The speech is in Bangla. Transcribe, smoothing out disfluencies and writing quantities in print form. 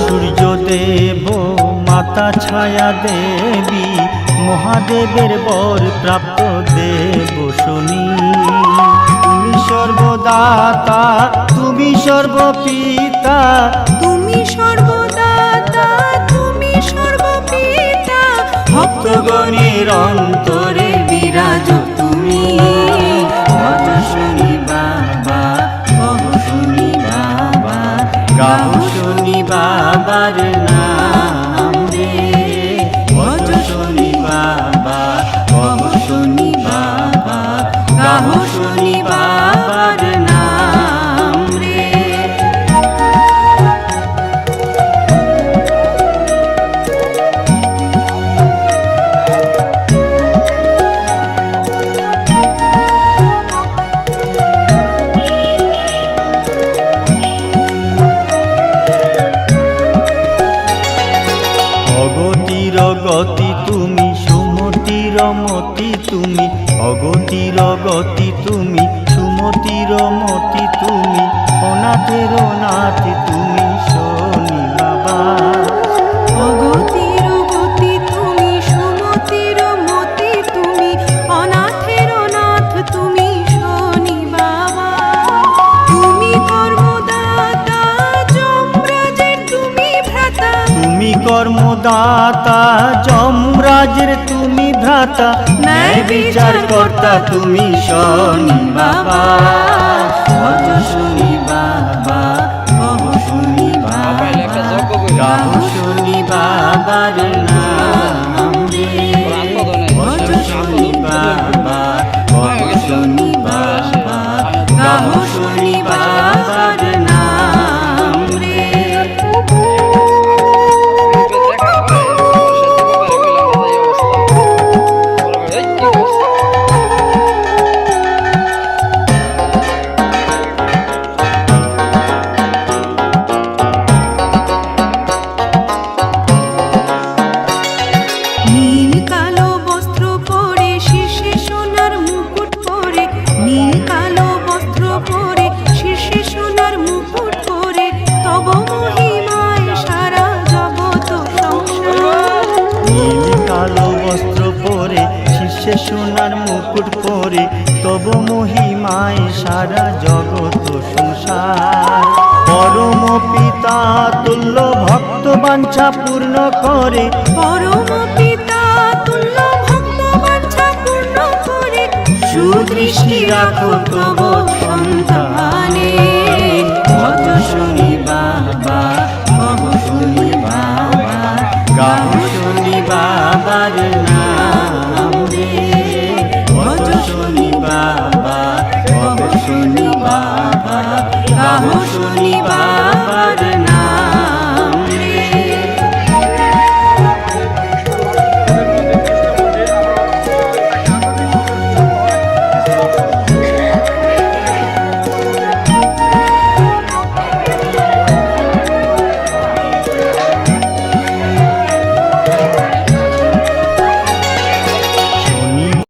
সূর্যদেব মাতা ছায়া দেবী মহাদেবের বর প্রাপ্ত দেব শনি। তুমি সর্বদাতা তুমি সর্বপিতা, তুমি সর্বদাতা তুমি সর্বপিতা, ভক্তগণের অন্তরে বিরাজ তুমি। ভজ শনি বাবা ভব শনি বাবা, গাও শনি বাবার নাম রে। ভজ শনি বাবা ভব শনি বাবা, গাও শনি বাবার নাম রে। অগতির গতি তুমি সুমতির মতি তুমি, অগতির গতি তুমি সুমতির মতি তুমি, অনাথের নাথ তুমি শনি বাবা। অগতির গতি তুমি সুমতির মতি তুমি, অনাথের নাথ তুমি শনি বাবা। তুমি কর্মদাতা যমরাজের তুমি ভ্রাতা, তুমি কর্মদাতা যমরাজের তুমি ভ্রাতা, ন্যায় বিচার কর্তা তুমি শনি বাবা। ভজ শনি বাবা ভব শনি বাবা, গাও শনি বাবার নাম রে। ভজ শনি বাবা ভব শনি বাবা, গাও শনি বাবার নাম রে। নীল কালো বস্ত্র পরে শীর্ষে সোনার মুকুট পরে, নীল কালো বস্ত্র পরে শীর্ষে সোনার মুকুট পরে, তব মহিমায় সারা জগৎ সংসার। নীল কালো বস্ত্র পরে শীর্ষে সোনার মুকুট পরে, তব মহিমায় সারা জগৎ সংসার। পরম পিতা তুল্য ভক্ত বাঞ্ছা পূর্ণ করে, পরম পিতা তুল্য ভক্ত বাঞ্ছা পূর্ণ করে, সুদৃষ্টি রাখো তব সন্তানে। ভজ শনি বাবা ভব শনি বাবা, গাও শনি বাবার